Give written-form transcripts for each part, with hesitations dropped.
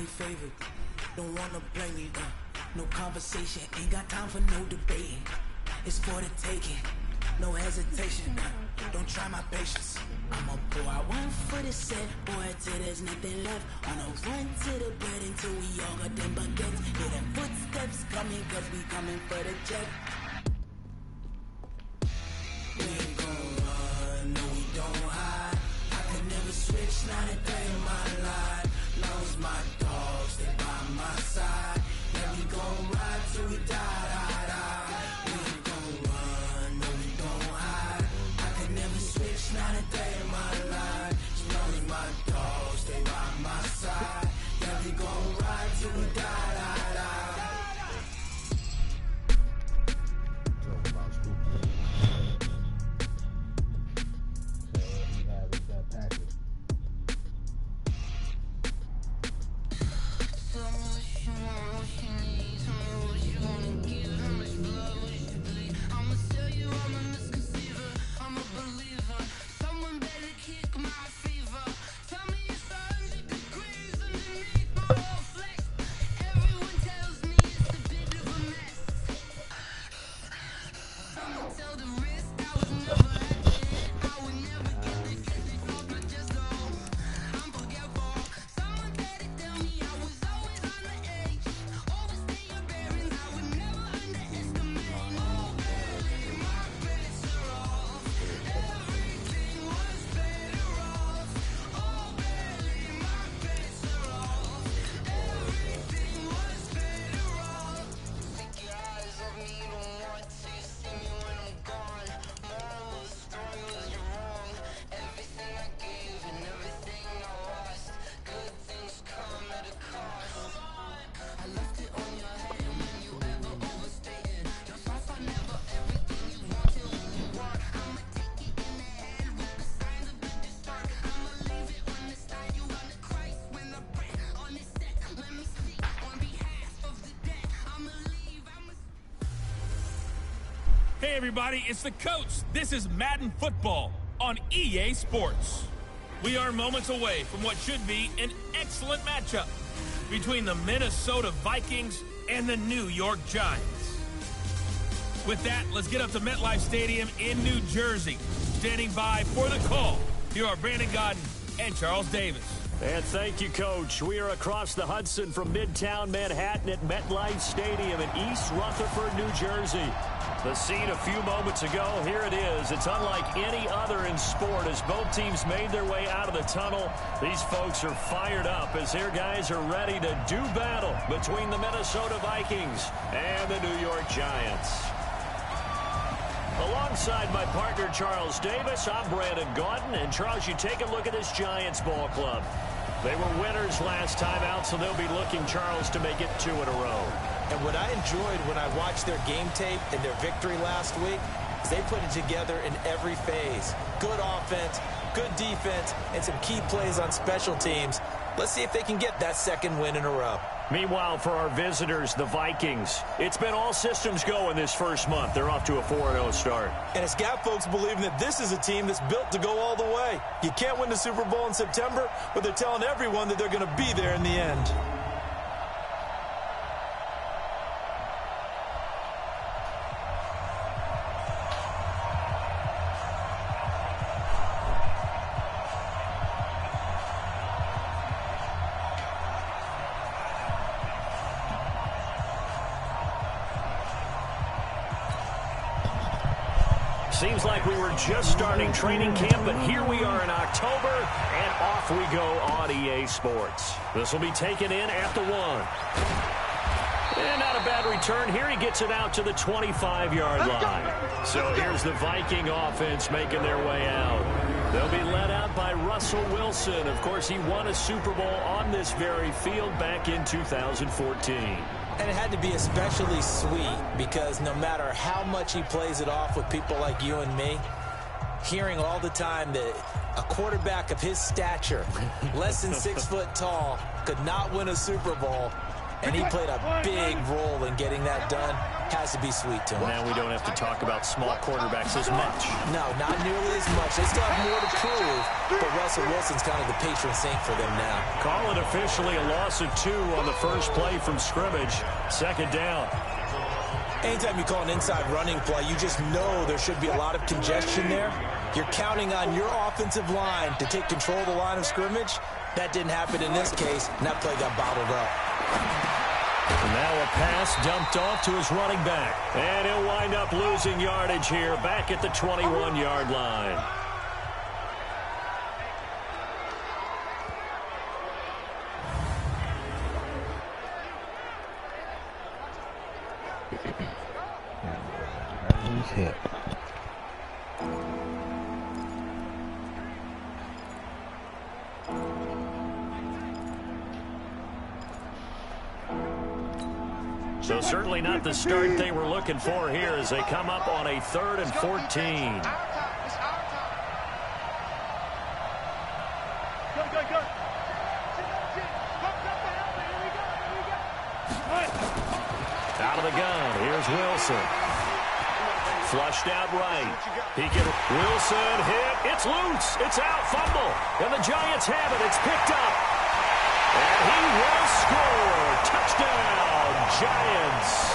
favored. Don't wanna blame me, no conversation, ain't got time for no debating. It's for the taking, no hesitation, don't try my patience. I'ma pour out one for the set, boy, till there's nothing left. On a run to the bread until we all got them baguettes. Hear them footsteps coming, cause we coming for the check. We ain't gon' run, no we don't hide. I could never switch, not a day in my life. Long as my dogs, they by my side. Yeah, we gon' ride till we die. We ain't gon' run, no we don't hide. I could never switch, not a day in my life. As long as my dogs, they by my side. Yeah, we gon' ride till we die. Hey everybody, it's the coach. This is Madden Football on EA Sports. We are moments away from what should be an excellent matchup between the Minnesota Vikings and the New York Giants. With that, let's get up to MetLife Stadium in New Jersey. Standing by for the call, here are Brandon Godden and Charles Davis. And thank you, Coach. We are across the Hudson from Midtown Manhattan at MetLife Stadium in East Rutherford, New Jersey. The scene a few moments ago, here it is. It's unlike any other in sport as both teams made their way out of the tunnel. These folks are fired up as their guys are ready to do battle between the Minnesota Vikings and the New York Giants. Alongside my partner, Charles Davis, I'm Brandon Gaudin. And, Charles, you take a look at this Giants ball club. They were winners last time out, so they'll be looking, Charles, to make it 2 in a row. And what I enjoyed when I watched their game tape and their victory last week is they put it together in every phase. Good offense, good defense, and some key plays on special teams. Let's see if they can get that second win in a row. Meanwhile, for our visitors, the Vikings, it's been all systems go in this first month. They're off to a 4-0 start. And it's got folks believing that this is a team that's built to go all the way. You can't win the Super Bowl in September, but they're telling everyone that they're going to be there in the end. Seems like we were just starting training camp, but here we are in October, and off we go on EA Sports. This will be taken in at the 1. And not a bad return. Here he gets it out to the 25-yard line. So here's the Viking offense making their way out. They'll be led out by Russell Wilson. Of course, he won a Super Bowl on this very field back in 2014. And it had to be especially sweet because no matter how much he plays it off with people like you and me, hearing all the time that a quarterback of his stature, less than 6 foot tall, could not win a Super Bowl, and he played a big role in getting that done. Has to be sweet to him. Now we don't have to talk about small quarterbacks as much. No, not nearly as much. They still have more to prove, but Russell Wilson's kind of the patron saint for them now. Call it officially a loss of 2 on the first play from scrimmage. Second down. Anytime you call an inside running play, you just know there should be a lot of congestion there. You're counting on your offensive line to take control of the line of scrimmage. That didn't happen in this case, and that play got bottled up. And now a pass dumped off to his running back. And he'll wind up losing yardage here back at the 21-yard line. Hit. So certainly not the start they were looking for here as they come up on a 3rd and 14. Out of the gun, here's Wilson. Flushed out right. Wilson hit. It's loose. It's out. Fumble. And the Giants have it. It's picked up. And he will score. Touchdown, Giants.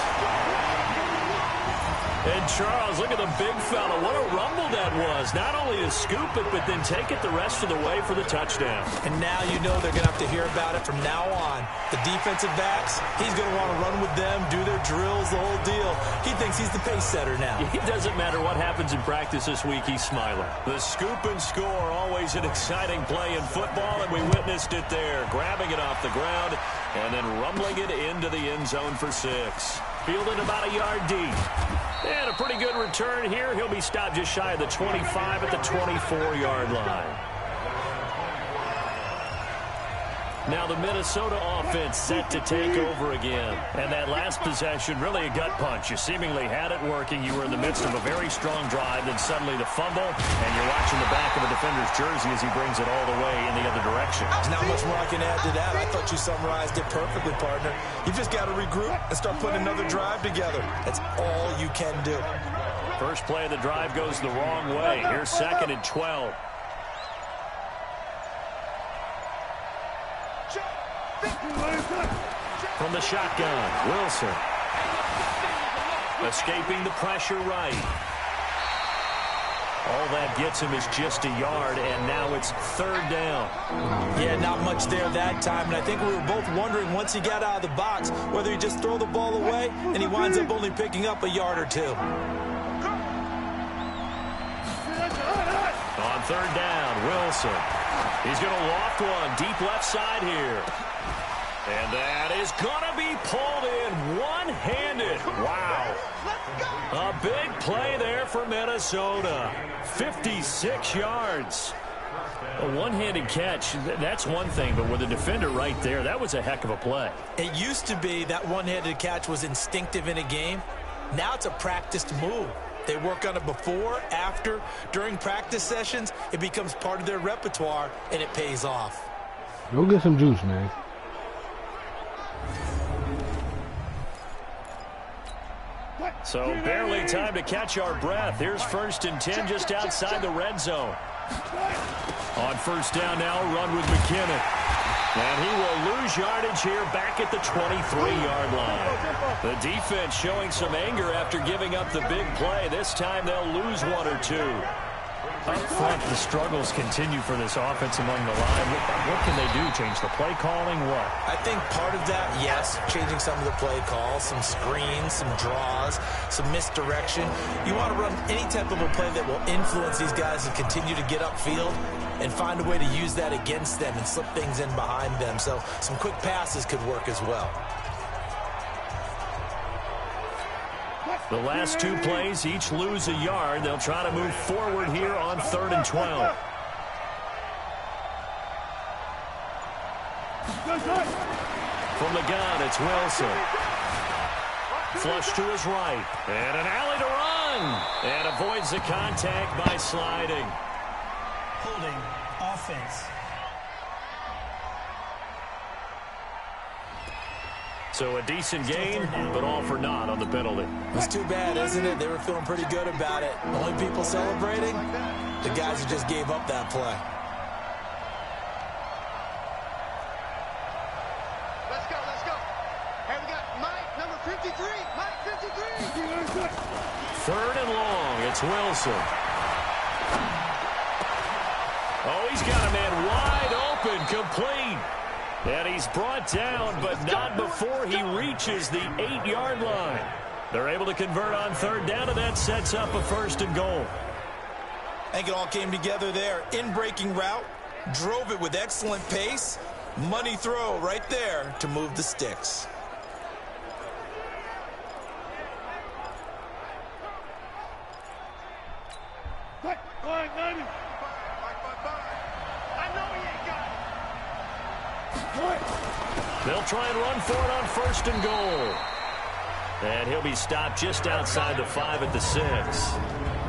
And Charles, look at the big fella. What a rumble that was. Not only to scoop it, but then take it the rest of the way for the touchdown. And now you know they're going to have to hear about it from now on. The defensive backs, he's going to want to run with them, do their drills, the whole deal. He thinks he's the pace setter now. It doesn't matter what happens in practice this week, he's smiling. The scoop and score, always an exciting play in football, and we witnessed it there. Grabbing it off the ground and then rumbling it into the end zone for 6. Fielded about a yard deep. And a pretty good return here. He'll be stopped just shy of the 25 at the 24-yard line. Now the Minnesota offense set to take over again. And that last possession, really a gut punch. You seemingly had it working. You were in the midst of a very strong drive, then suddenly the fumble, and you're watching the back of a defender's jersey as he brings it all the way in the other direction. There's not much more I can add to that. I thought you summarized it perfectly, partner. You just got to regroup and start putting another drive together. That's all you can do. First play of the drive goes the wrong way. Here's 2nd and 12. From the shotgun, Wilson. Escaping the pressure right. All that gets him is just a yard, and now it's 3rd down. Yeah, not much there that time, and I think we were both wondering once he got out of the box whether he just throw the ball away, and he winds up only picking up a yard or 2. On 3rd down, Wilson. He's going to loft one deep left side here. And that is going to be pulled in one-handed. Wow. A big play there for Minnesota. 56 yards. A one-handed catch, that's one thing, but with a defender right there, that was a heck of a play. It used to be that one-handed catch was instinctive in a game. Now it's a practiced move. They work on it before, after, during practice sessions. It becomes part of their repertoire, and it pays off. Go get some juice, man. So barely time to catch our breath. Here's 1st and 10 just outside the red zone. On 1st down now, run with McKinnon. And he will lose yardage here back at the 23-yard line. The defense showing some anger after giving up the big play. This time they'll lose 1 or 2. Up front, the struggles continue for this offense among the line. What can they do? Change the play calling? What? I think part of that, yes, changing some of the play calls, some screens, some draws, some misdirection. You want to run any type of a play that will influence these guys and continue to get upfield and find a way to use that against them and slip things in behind them. So some quick passes could work as well. The last 2 plays each lose a yard. They'll try to move forward here on 3rd and 12. From the gun, it's Wilson. Flush to his right. And an alley to run. And avoids the contact by sliding. Holding offense. So a decent game, but all for naught on the penalty. It's too bad, isn't it? They were feeling pretty good about it. Only people celebrating? The guys who just gave up that play. Let's go, let's go. Hey, we got Mike, number 53. Mike, 53. Third and long. It's Wilson. Oh, he's got a man wide open, complete. And he's brought down, but not before he reaches the 8-yard line. They're able to convert on third down, and that sets up a 1st and goal. I think it all came together there. In-breaking route, drove it with excellent pace. Money throw right there to move the sticks. They'll try and run for it on 1st and goal. And he'll be stopped just outside the 5 at the 6.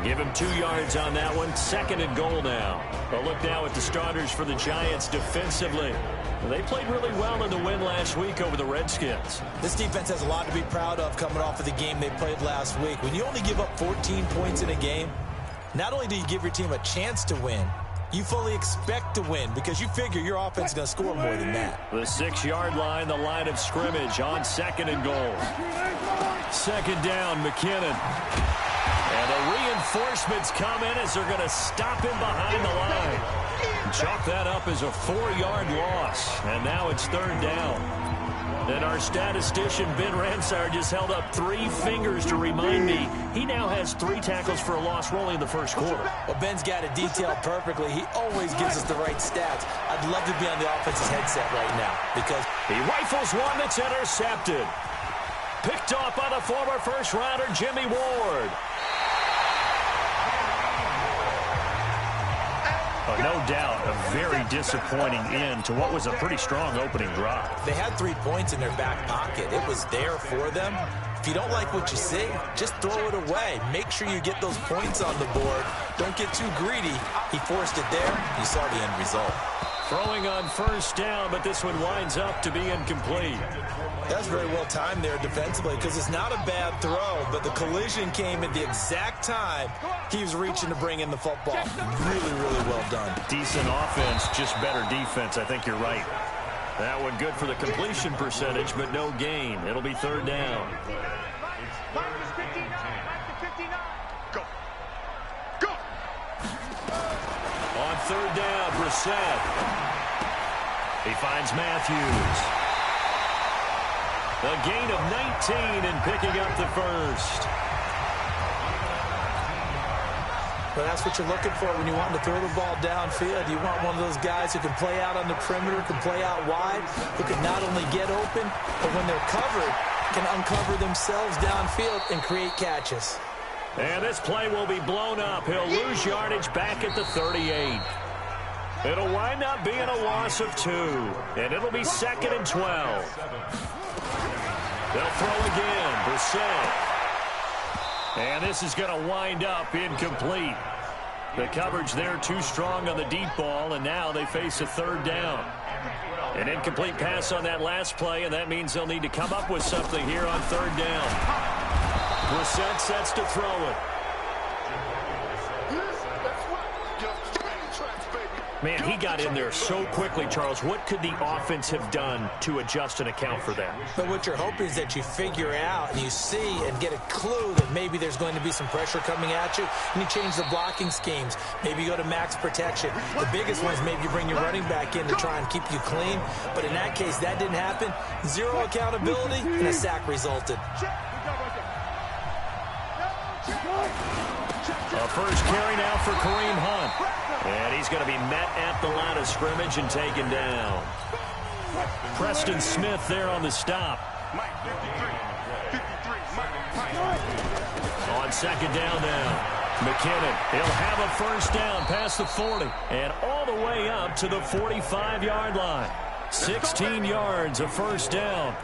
Give him 2 yards on that one. 2nd and goal now. A look now at the starters for the Giants defensively. They played really well in the win last week over the Redskins. This defense has a lot to be proud of coming off of the game they played last week. When you only give up 14 points in a game, not only do you give your team a chance to win, you fully expect to win because you figure your offense is going to score more than that. The 6-yard line, the line of scrimmage on 2nd and goal. 2nd down, McKinnon. And the reinforcements come in as they're going to stop him behind the line. Chalk that up as a 4-yard loss. And now it's 3rd down. And our statistician, Ben Ransard, just held up 3 fingers to remind me he now has 3 tackles for a loss rolling in the 1st quarter. Well, Ben's got it detailed perfectly. He always gives us the right stats. I'd love to be on the offense's headset right now because he rifles one that's intercepted. Picked off by the former first-rounder, Jimmy Ward. No doubt a very disappointing end to what was a pretty strong opening drive. They had 3 points in their back pocket. It was there for them. If you don't like what you see, just throw it away. Make sure you get those points on the board. Don't get too greedy. He forced it there. You saw the end result. Throwing on 1st down, but this one winds up to be incomplete. That's very well timed there defensively because it's not a bad throw, but the collision came at the exact time he was reaching to bring in the football. Really, really well done. Decent offense, just better defense. I think you're right. That one good for the completion percentage, but no gain. It'll be 3rd down. Go. Go. On 3rd down, Brissett. He finds Matthews. A gain of 19 and picking up the 1st. Well, that's what you're looking for when you want to throw the ball downfield. You want one of those guys who can play out on the perimeter, can play out wide, who can not only get open, but when they're covered, can uncover themselves downfield and create catches. And this play will be blown up. He'll lose yardage back at the 38. It'll wind up being a loss of 2. And it'll be 2nd and 12. They'll throw again. Brissett. And this is going to wind up incomplete. The coverage there too strong on the deep ball, and now they face a 3rd down. An incomplete pass on that last play, and that means they'll need to come up with something here on 3rd down. Brissett sets to throw it. Man, he got in there so quickly, Charles. What could the offense have done to adjust and account for that? But what you're hoping is that you figure out and you see and get a clue that maybe there's going to be some pressure coming at you, and you change the blocking schemes. Maybe you go to max protection. The biggest one is maybe you bring your running back in to try and keep you clean. But in that case, that didn't happen. 0 accountability, and a sack resulted. A first carry now for Kareem Hunt. And he's going to be met at the line of scrimmage and taken down. Preston Smith there on the stop. On 2nd down now. McKinnon, he'll have a 1st down past the 40 and all the way up to the 45-yard line. 16 yards, a 1st down.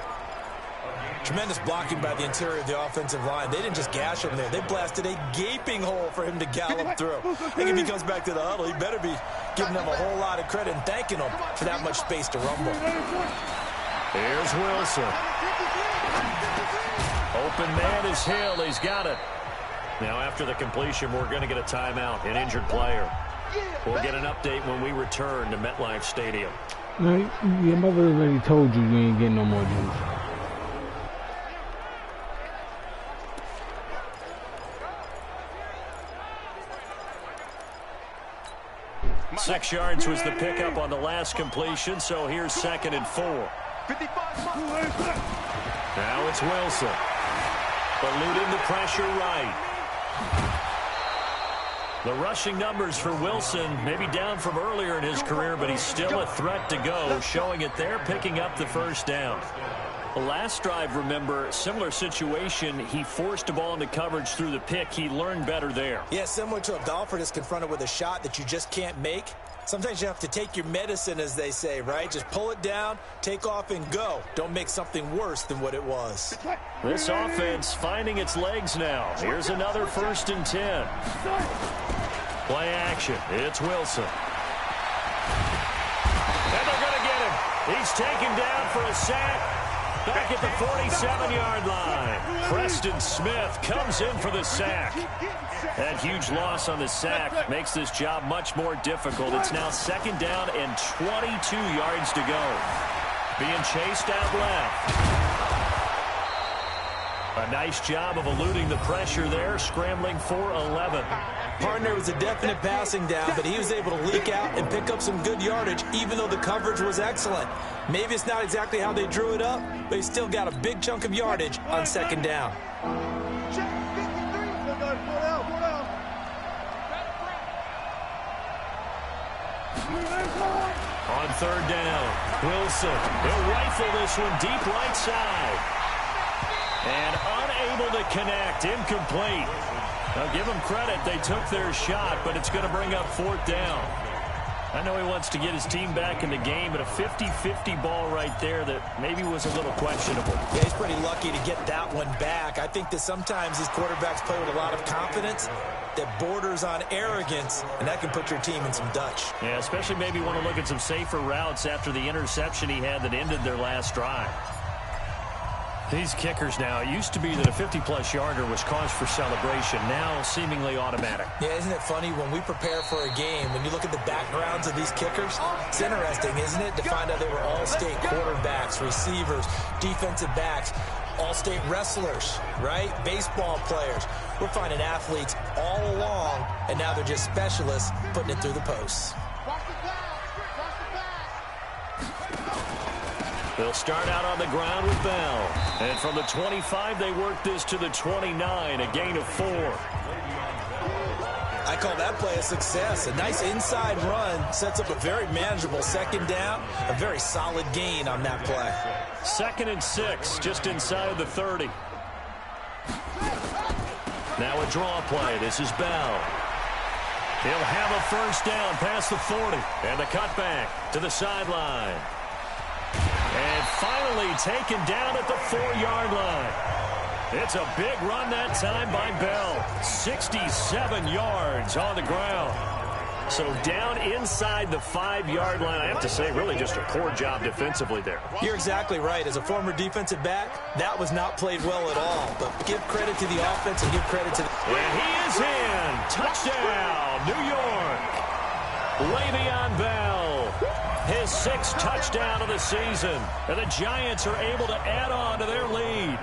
Tremendous blocking by the interior of the offensive line. They didn't just gash him there. They blasted a gaping hole for him to gallop through. I think if he comes back to the huddle, he better be giving them a whole lot of credit and thanking them for that much space to rumble. Here's Wilson. Open man is Hill. He's got it. Now, after the completion, we're going to get a timeout, an injured player. We'll get an update when we return to MetLife Stadium. No, your mother already told you ain't getting no more juice. 6 yards was the pickup on the last completion, so here's 2nd and 4. Now it's Wilson. Eluding the pressure right. The rushing numbers for Wilson may be down from earlier in his career, but he's still a threat to go, showing it there, picking up the first down. The last drive, remember, similar situation. He forced a ball into coverage through the pick. He learned better there. Yeah, similar to a golfer that's confronted with a shot that you just can't make. Sometimes you have to take your medicine, as they say, right? Just pull it down, take off, and go. Don't make something worse than what it was. This offense finding its legs now. Here's another 1st and 10. Play action. It's Wilson. And they're going to get him. He's taken down for a sack. Back at the 47-yard line. Preston Smith comes in for the sack. That huge loss on the sack makes this job much more difficult. It's now 2nd down and 22 yards to go. Being chased out left. A nice job of eluding the pressure there, scrambling for 11. Partner was a definite passing down, but he was able to leak out and pick up some good yardage, even though the coverage was excellent. Maybe it's not exactly how they drew it up, but he still got a big chunk of yardage on 2nd down. On 3rd down, Wilson. He'll rifle this one deep right side. And unable to connect, incomplete. Now give them credit, they took their shot, but it's going to bring up 4th down. I know he wants to get his team back in the game, but a 50-50 ball right there that maybe was a little questionable. Yeah, he's pretty lucky to get that one back. I think that sometimes these quarterbacks play with a lot of confidence that borders on arrogance, and that can put your team in some Dutch. Yeah, especially maybe want to look at some safer routes after the interception he had that ended their last drive. These kickers now, it used to be that a 50-plus yarder was cause for celebration. Now, seemingly automatic. Yeah, isn't it funny when we prepare for a game, when you look at the backgrounds of these kickers, it's interesting, isn't it, to find out they were all-state quarterbacks, receivers, defensive backs, all-state wrestlers, right? Baseball players. We're finding athletes all along, and now they're just specialists putting it through the posts. They'll start out on the ground with Bell. And from the 25, they work this to the 29, a gain of 4. I call that play a success. A nice inside run sets up a very manageable 2nd down. A very solid gain on that play. 2nd and 6, just inside of the 30. Now a draw play. This is Bell. He'll have a 1st down past the 40. And the cutback to the sideline. And finally taken down at the 4-yard line. It's a big run that time by Bell. 67 yards on the ground. So down inside the 5-yard line. I have to say, really just a poor job defensively there. You're exactly right. As a former defensive back, that was not played well at all. But give credit to the offense and give credit to the... And he is in. Touchdown, New York. Le'Veon Bell. His 6th touchdown of the season. And the Giants are able to add on to their lead.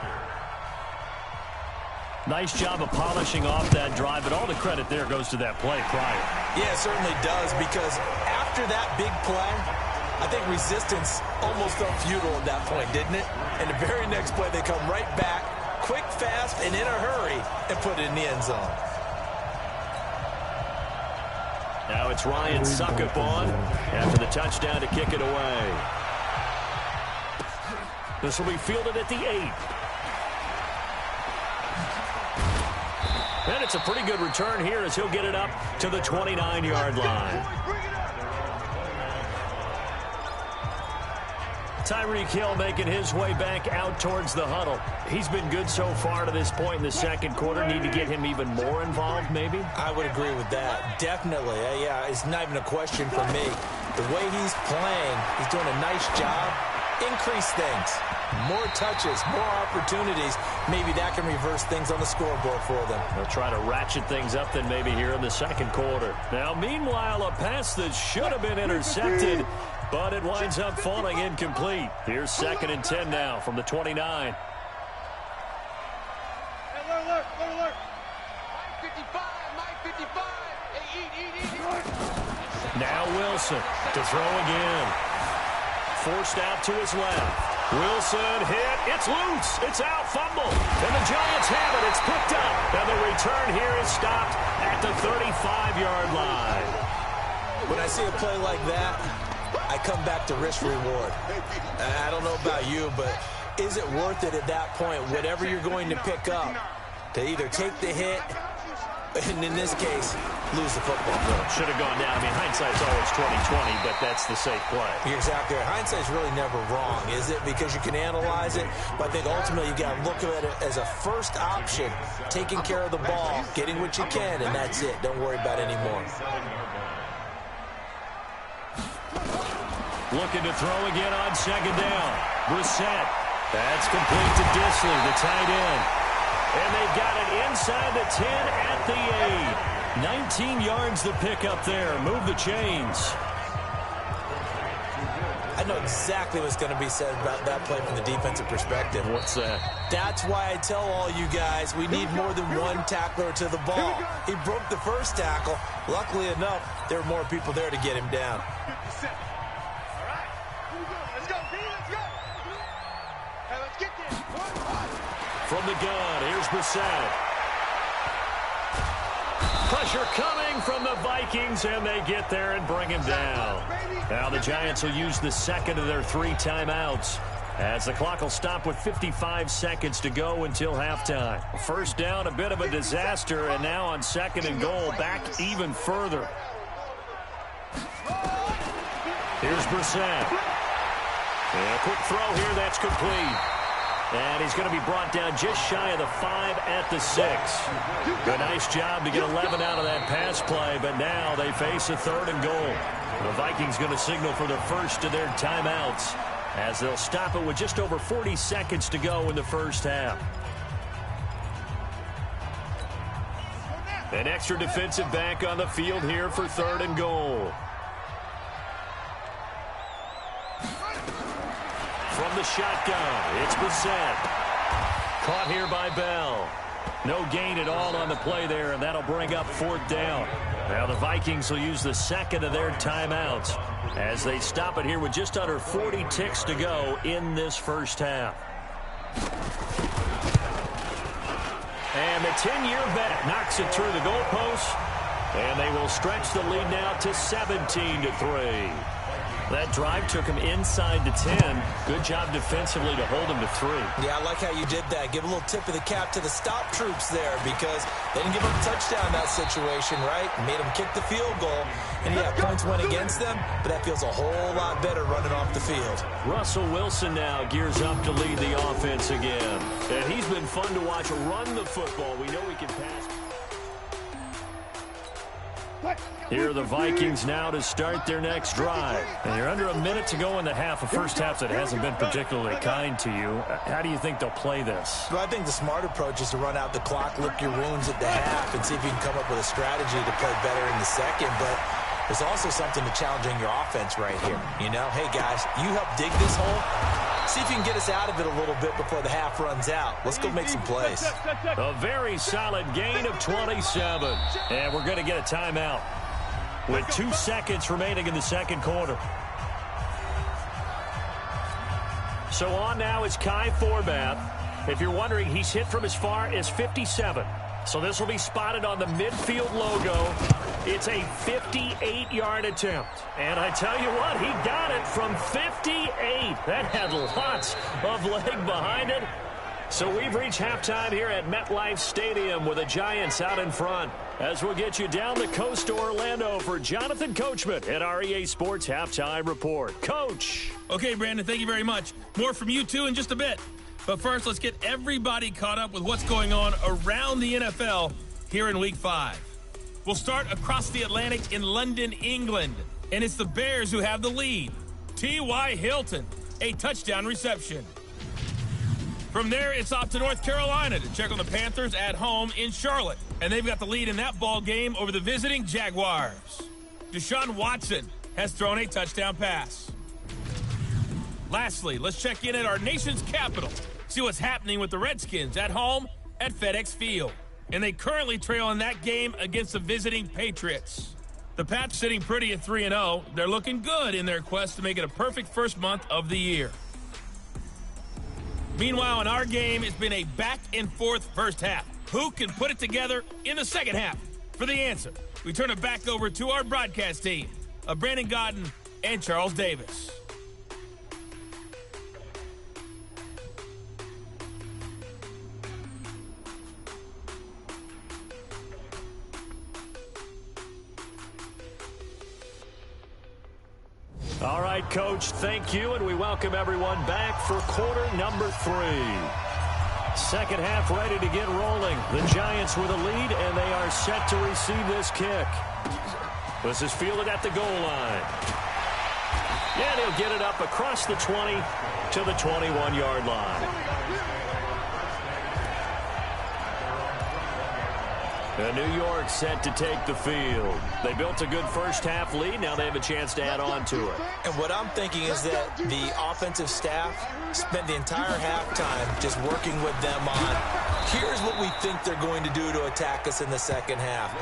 Nice job of polishing off that drive, but all the credit there goes to that play prior. Yeah, it certainly does, because after that big play, I think resistance almost felt futile at that point, didn't it? And the very next play, they come right back, quick, fast, and in a hurry, and put it in the end zone. Now it's Ryan Suckup on after the touchdown to kick it away. This will be fielded at the 8. And it's a pretty good return here as he'll get it up to the 29-yard line. Tyreek Hill making his way back out towards the huddle. He's been good so far to this point in the 2nd quarter. Need to get him even more involved, maybe? I would agree with that. Definitely. Yeah, it's not even a question for me. The way he's playing, he's doing a nice job. Increase things. more touches, more opportunities. Maybe that can reverse things on the scoreboard for them. They'll try to ratchet things up then maybe here in the second quarter. Now, meanwhile, a pass that should have been intercepted, but it winds up falling incomplete. Here's 2nd and 10 now from the 29. Alert. Mike 55. Hey, eat. Now Wilson to throw again. Forced out to his left. Wilson hit. It's loose. It's out. Fumble. And the Giants have it. It's picked up. And the return here is stopped at the 35-yard line. When I see a play like that, I come back to risk reward. I don't know about you, but is it worth it at that point, whatever you're going to pick up, to either take the hit, and in this case, lose the football? Should have gone down. I mean, hindsight's always 20/20, but that's the safe play. You're exactly right. Hindsight's really never wrong, is it? Because you can analyze it, but I think ultimately you got to look at it as a first option, taking care of the ball, getting what you can, and that's it. Don't worry about it anymore. Looking to throw again on 2nd down. Brissett. That's complete to Disley, the tight end. And they've got it inside the 10 at the 8. 19 yards to pick up there. Move the chains. I know exactly what's going to be said about that play from the defensive perspective. What's that? That's why I tell all you guys we need more than one tackler to the ball. He broke the first tackle. Luckily enough, there were more people there to get him down. From the gun, here's Brissett. Pressure coming from the Vikings, and they get there and bring him down. Now the Giants will use the second of their 3 timeouts, as the clock will stop with 55 seconds to go until halftime. First down, a bit of a disaster, and now on 2nd and goal, back even further. Here's Brissett. And a quick throw here, that's complete. And he's going to be brought down just shy of the 5 at the 6. A nice job to get 11 out of that pass play, but now they face a 3rd and goal. The Vikings going to signal for the first of their timeouts, as they'll stop it with just over 40 seconds to go in the first half. An extra defensive back on the field here for 3rd and goal. From the shotgun, it's Brissett. Caught here by Bell. No gain at all on the play there, and that'll bring up 4th down. Now the Vikings will use the second of their timeouts as they stop it here with just under 40 ticks to go in this first half. And the 10-year vet knocks it through the goalpost, and they will stretch the lead now to 17-3. That drive took him inside the 10. Good job defensively to hold him to 3. Yeah, I like how you did that. Give a little tip of the cap to the stop troops there, because they didn't give up a touchdown in that situation, right? Made them kick the field goal. And yeah, points went against them, but that feels a whole lot better running off the field. Russell Wilson now gears up to lead the offense again. And he's been fun to watch run the football. We know he can pass. Here are the Vikings now to start their next drive. And you're under a minute to go in the half, a first half that hasn't been particularly kind to you. How do you think they'll play this? Well, I think the smart approach is to run out the clock, lick your wounds at the half, and see if you can come up with a strategy to play better in the second. But there's also something to challenging your offense right here. You know, hey, guys, you help dig this hole. See if you can get us out of it a little bit before the half runs out. Let's go make some plays. A very solid gain of 27. And we're going to get a timeout with 2 seconds remaining in the second quarter. So on now is Kai Forbath. If you're wondering, he's hit from as far as 57. So this will be spotted on the midfield logo. It's a 58-yard attempt. And I tell you what, he got it from 58. That had lots of leg behind it. So we've reached halftime here at MetLife Stadium with the Giants out in front. As we'll get you down the coast to Orlando for Jonathan Coachman at our EA Sports Halftime Report. Coach. Okay, Brandon, thank you very much. More from you, too, in just a bit. But first, let's get everybody caught up with what's going on around the NFL here in Week 5. We'll start across the Atlantic in London, England. And it's the Bears who have the lead. T.Y. Hilton, a touchdown reception. From there, it's off to North Carolina to check on the Panthers at home in Charlotte. And they've got the lead in that ball game over the visiting Jaguars. Deshaun Watson has thrown a touchdown pass. Lastly, let's check in at our nation's capital. See what's happening with the Redskins at home at FedEx Field. And they currently trail in that game against the visiting Patriots. The Pats sitting pretty at 3-0. They're looking good in their quest to make it a perfect first month of the year. Meanwhile, in our game, it's been a back-and-forth first half. Who can put it together in the second half? For the answer, we turn it back over to our broadcast team of Brandon Godden and Charles Davis. All right, Coach, thank you, and we welcome everyone back for quarter number 3. Second half ready to get rolling. The Giants with a lead, and they are set to receive this kick. This is fielded at the goal line. And he'll get it up across the 20 to the 21-yard line. New York set to take the field. They built a good first half lead. Now they have a chance to add on to it. And what I'm thinking is that the offensive staff spent the entire halftime just working with them on, here's what we think they're going to do to attack us in the second half.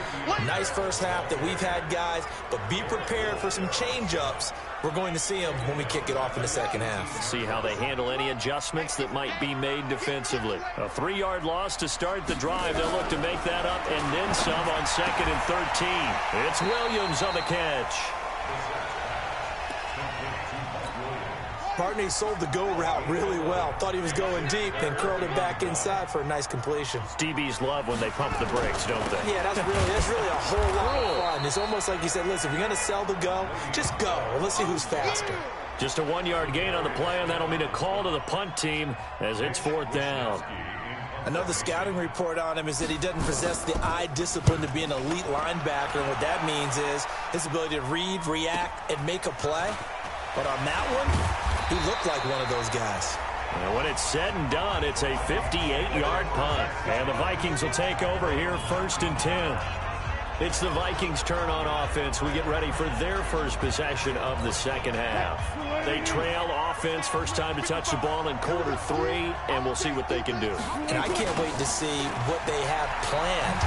Nice first half that we've had, guys, but be prepared for some change-ups. We're going to see them when we kick it off in the second half. See how they handle any adjustments that might be made defensively. A 3-yard loss to start the drive. They'll look to make that up and then some on 2nd and 13. It's Williams on the catch. Bartney sold the go route really well. Thought he was going deep, then curled it back inside for a nice completion. DBs love when they pump the brakes, don't they? Yeah, that's really a whole lot of fun. It's almost like you said, listen, if you're going to sell the go, just go. And let's see who's faster. Just a 1-yard gain on the play, and that'll mean a call to the punt team as it's 4th down. I know the scouting report on him is that he doesn't possess the eye discipline to be an elite linebacker, and what that means is his ability to read, react, and make a play. But on that one, he looked like one of those guys. And when it's said and done, it's a 58-yard punt. And the Vikings will take over here 1st and 10. It's the Vikings' turn on offense. We get ready for their first possession of the second half. They trail offense, first time to touch the ball in quarter 3, and we'll see what they can do. And I can't wait to see what they have planned,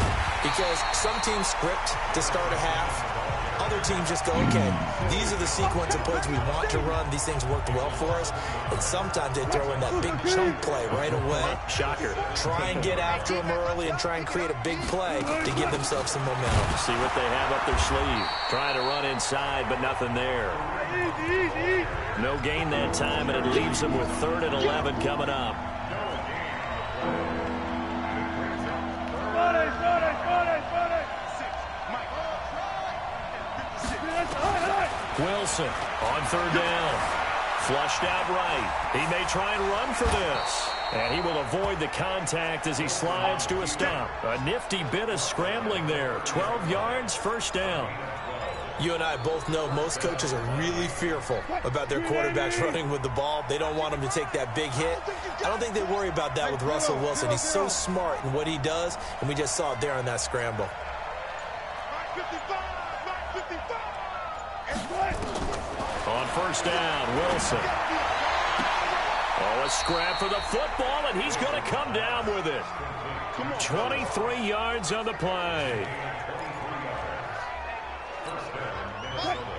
because some teams script to start a half. Other teams just go, okay, these are the sequence of plays we want to run. These things worked well for us. And sometimes they throw in that big chunk play right away. Shocker. Try and get after them early and try and create a big play to give themselves some momentum. See what they have up their sleeve. Trying to run inside, but nothing there. No gain that time, and it leaves them with 3rd and 11 coming up. Wilson on 3rd down. Flushed out right. He may try and run for this. And he will avoid the contact as he slides to a stop. A nifty bit of scrambling there. 12 yards, 1st down. You and I both know most coaches are really fearful about their quarterbacks running with the ball. They don't want them to take that big hit. I don't think they worry about that with Russell Wilson. He's so smart in what he does, and we just saw it there on that scramble. On 1st down, Wilson. Oh, a scrap for the football, and he's going to come down with it. 23 yards on the play.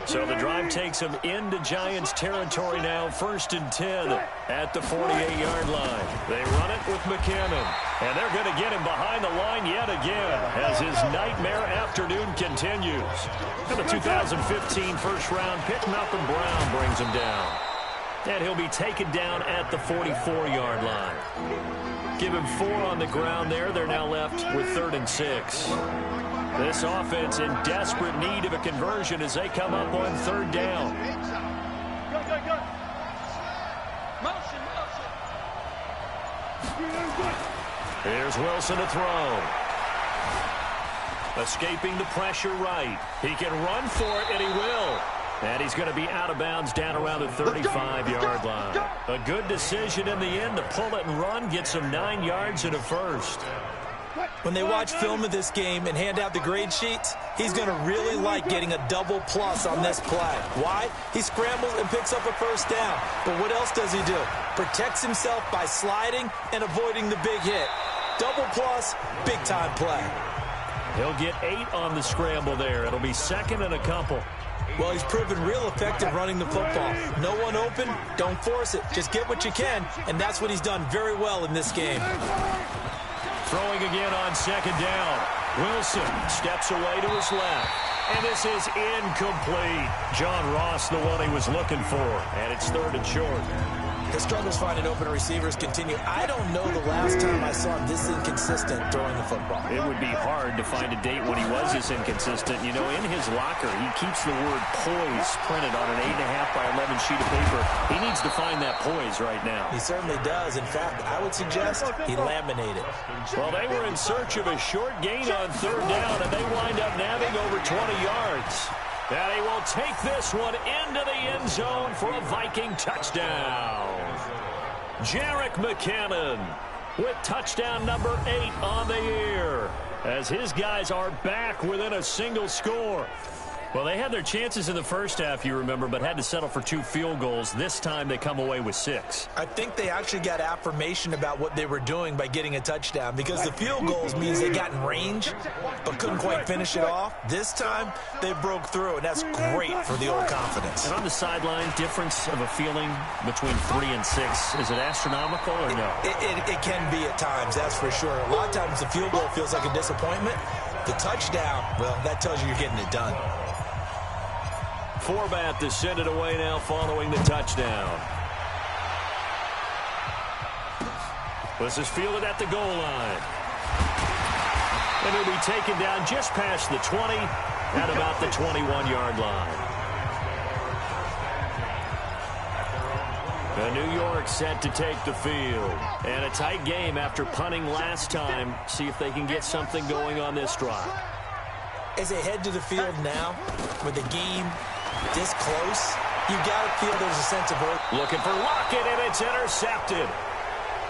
So the drive takes him into Giants territory now, 1st and 10 at the 48-yard line. They run it with McKinnon, and they're going to get him behind the line yet again as his nightmare afternoon continues. And the 2015 first-round pick, Malcolm Brown, brings him down. And he'll be taken down at the 44-yard line. Give him 4 on the ground there. They're now left with 3rd and 6. This offense in desperate need of a conversion as they come up on 3rd down. Here's Wilson to throw. Escaping the pressure right. He can run for it, and he will. And he's going to be out of bounds down around the 35-yard line. A good decision in the end to pull it and run, get some 9 yards and a first. When they watch film of this game and hand out the grade sheets, he's going to really like getting a double plus on this play. Why? He scrambles and picks up a first down. But what else does he do? Protects himself by sliding and avoiding the big hit. Double plus, big-time play. He'll get 8 on the scramble there. It'll be second and a couple. Well, he's proven real effective running the football. No one open, don't force it. Just get what you can, and that's what he's done very well in this game. Throwing again on second down. Wilson steps away to his left. And this is incomplete. John Ross, the one he was looking for. And it's third and short. The struggles finding open receivers continue. I don't know the last time I saw him this inconsistent throwing the football. It would be hard to find a date when he was this inconsistent. You know, in his locker, he keeps the word poise printed on an 8.5 by 11 sheet of paper. He needs to find that poise right now. He certainly does. In fact, I would suggest he laminated. Well, they were in search of a short gain on third down, and they wind up nabbing over 20 yards. And he will take this one into the end zone for a Viking touchdown. Jerick McKinnon with touchdown number 8 on the year as his guys are back within a single score. Well, they had their chances in the first half, you remember, but had to settle for 2 field goals. This time they come away with 6. I think they actually got affirmation about what they were doing by getting a touchdown because the field goals means they got in range but couldn't quite finish it off. This time they broke through, and that's great for the old confidence. And on the sideline, difference of a feeling between 3 and 6, is it astronomical or no? It can be at times, that's for sure. A lot of times the field goal feels like a disappointment. The touchdown, well, that tells you you're getting it done. Forbat to send it away now following the touchdown. This is fielded at the goal line. And it'll be taken down just past the 20 at about the 21-yard line. The New York set to take the field. And a tight game after punting last time. See if they can get something going on this drive. As they head to the field now, with the game this close, you got to feel there's a sense of urgency. Looking for Lockett, and it's intercepted.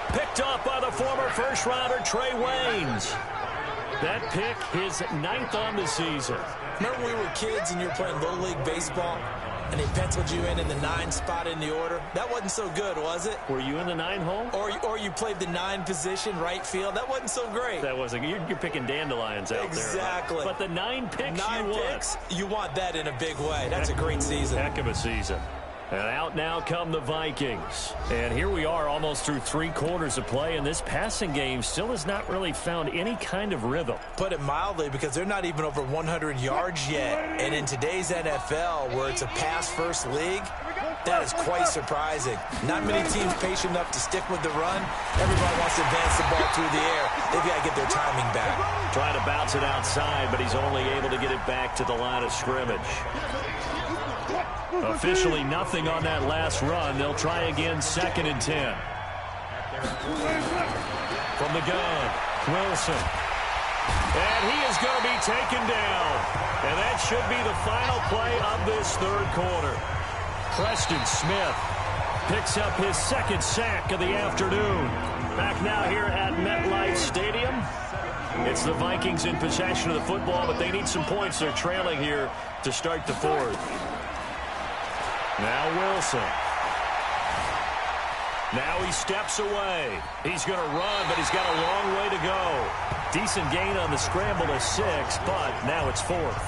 Picked off by the former first-rounder Trey Waynes. That pick, his 9th on the season. Remember when we were kids and you were playing Little League Baseball, and they penciled you in the 9 spot in the order? That wasn't so good, was it? Were you in the 9 hole? Or you played the 9 position, right field? That wasn't so great. That wasn't. You're picking dandelions out exactly. there. Exactly. But the 9 picks 9 you picks, you want that in a big way. That's a great season. Heck of a season. And out now come the Vikings. And here we are almost through 3 quarters of play, and this passing game still has not really found any kind of rhythm. Put it mildly, because they're not even over 100 yards yet. And in today's NFL, where it's a pass-first league, that is quite surprising. Not many teams patient enough to stick with the run. Everybody wants to advance the ball through the air. They've got to get their timing back. Trying to bounce it outside, but he's only able to get it back to the line of scrimmage. Officially nothing on that last run. They'll try again, 2nd and 10. From the gun, Wilson. And he is going to be taken down. And that should be the final play of this 3rd quarter. Preston Smith picks up his 2nd sack of the afternoon. Back now here at MetLife Stadium. It's the Vikings in possession of the football, but they need some points. They're trailing here to start the 4th. Now Wilson. Now he steps away. He's going to run, but he's got a long way to go. Decent gain on the scramble to 6, but now it's 4th.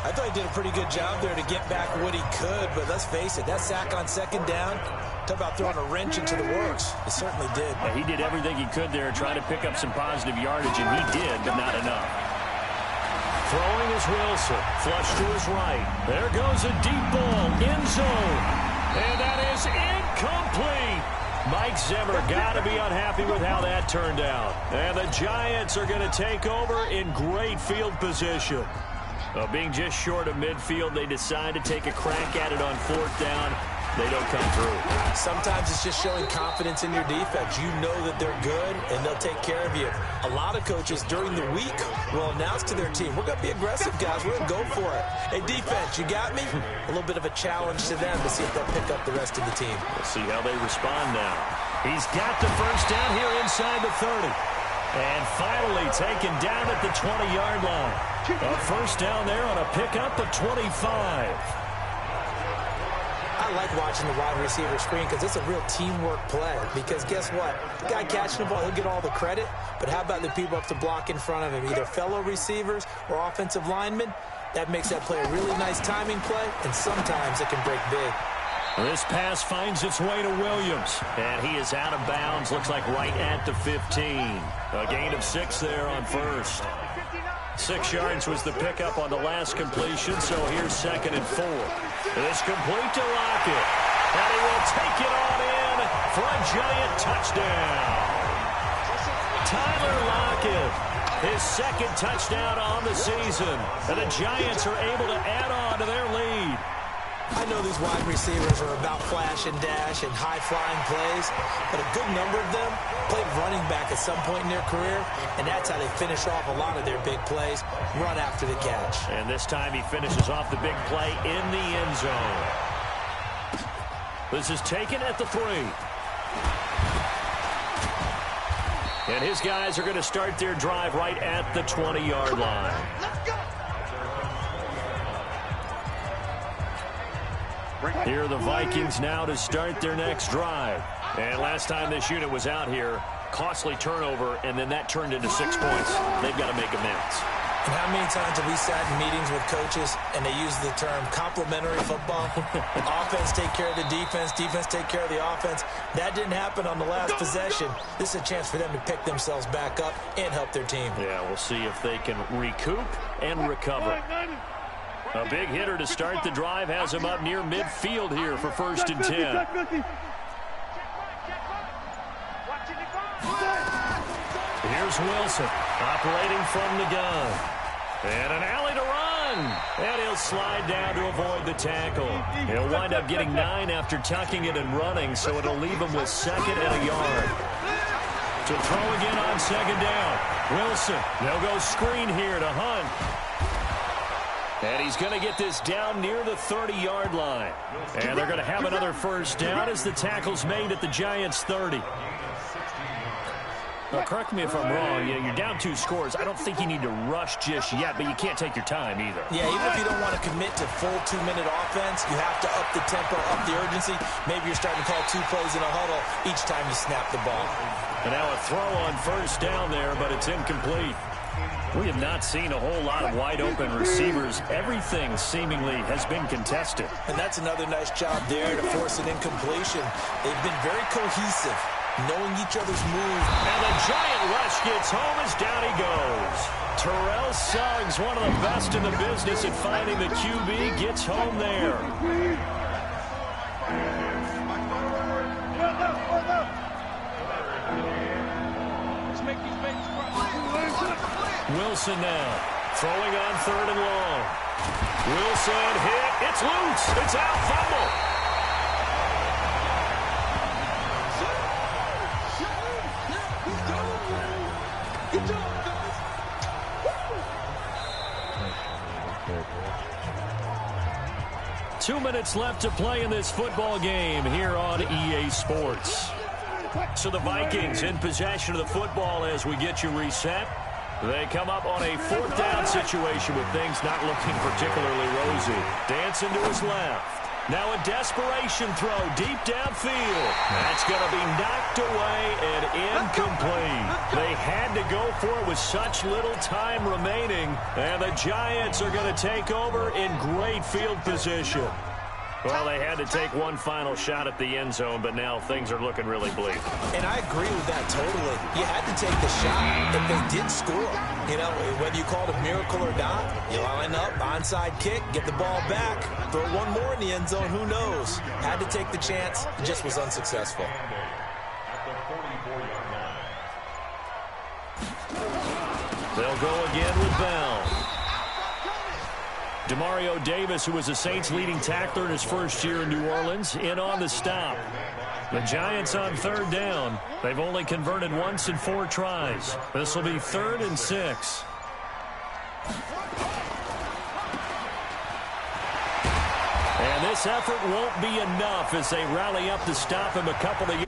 I thought he did a pretty good job there to get back what he could, but let's face it, that sack on 2nd down, talk about throwing a wrench into the works. It certainly did. Yeah, he did everything he could there, trying to pick up some positive yardage, and he did, but not enough. Throwing is Wilson. Flush to his right. There goes a deep ball. End zone. And that is incomplete. Mike Zimmer got to be unhappy with how that turned out. And the Giants are going to take over in great field position. Being just short of midfield, they decide to take a crack at it on 4th down. they don't come through. Sometimes it's just showing confidence in your defense. You know that they're good, and they'll take care of you. A lot of coaches during the week will announce to their team, we're going to be aggressive, guys. We're going to go for it. Hey, defense, you got me? A little bit of a challenge to them to see if they'll pick up the rest of the team. We'll see how they respond now. He's got the first down here inside the 30. And finally taken down at the 20-yard line. A first down there on a pickup of 25. I like watching the wide receiver screen because it's a real teamwork play. Because guess what? The guy catching the ball, he'll get all the credit. But how about the people up to block in front of him? Either fellow receivers or offensive linemen. That makes that play a really nice timing play. And sometimes it can break big. This pass finds its way to Williams. And he is out of bounds. Looks like right at the 15. A gain of 6 there on first. 6 yards was the pickup on the last completion, so here's 2nd and 4. It's complete to Lockett. And he will take it on in for a giant touchdown. Tyler Lockett, his 2nd touchdown on the season. And the Giants are able to add on to their lead. I know these wide receivers are about flash and dash and high-flying plays, but a good number of them played running back at some point in their career, and that's how they finish off a lot of their big plays, run after the catch. And this time he finishes off the big play in the end zone. This is taken at the 3. And his guys are going to start their drive right at the 20-yard line. Let's go. Here are the Vikings now to start their next drive. And last time this unit was out here, costly turnover, and then that turned into 6 points. They've got to make amends. And how many times have we sat in meetings with coaches and they use the term complementary football? Offense take care of the defense, defense take care of the offense. That didn't happen on the last possession. This is a chance for them to pick themselves back up and help their team. Yeah, we'll see if they can recoup and recover. A big hitter to start the drive has him up near midfield here for 1st and 10. Here's Wilson operating from the gun. And an alley to run. And he'll slide down to avoid the tackle. He'll wind up getting 9 after tucking it and running, so it'll leave him with 2nd and a yard. To throw again on 2nd down. Wilson, they'll go screen here to Hunt. And he's going to get this down near the 30-yard line. And they're going to have another first down as the tackle's made at the Giants' 30. Now, correct me if I'm wrong. You're down 2 scores. I don't think you need to rush just yet, but you can't take your time either. Yeah, even if you don't want to commit to full 2-minute offense, you have to up the tempo, up the urgency. Maybe you're starting to call 2 plays in a huddle each time you snap the ball. And now a throw on first down there, but it's incomplete. We have not seen a whole lot of wide-open receivers. Everything seemingly has been contested. And that's another nice job there to force an incompletion. They've been very cohesive, knowing each other's moves. And the giant rush gets home as down he goes. Terrell Suggs, one of the best in the business at finding the QB, gets home there. Wilson now, throwing on 3rd and long. Wilson hit, it's loose, it's out, fumble. Two minutes left to play in this football game here on EA Sports. So the Vikings in possession of the football as we get you reset. They come up on a 4th down situation with things not looking particularly rosy. Dancing to his left. Now a desperation throw deep downfield. That's going to be knocked away and incomplete. They had to go for it with such little time remaining. And the Giants are going to take over in great field position. Well, they had to take one final shot at the end zone, but now things are looking really bleak. And I agree with that totally. You had to take the shot if they did score. You know, whether you call it a miracle or not, you line up, onside kick, get the ball back, throw one more in the end zone, who knows? Had to take the chance, it just was unsuccessful. They'll go again with Bell. Demario Davis, who was the Saints' leading tackler in his first year in New Orleans, in on the stop. The Giants on third down. They've only converted once in 4 tries. This will be 3rd and 6. And this effort won't be enough as they rally up to stop him a couple of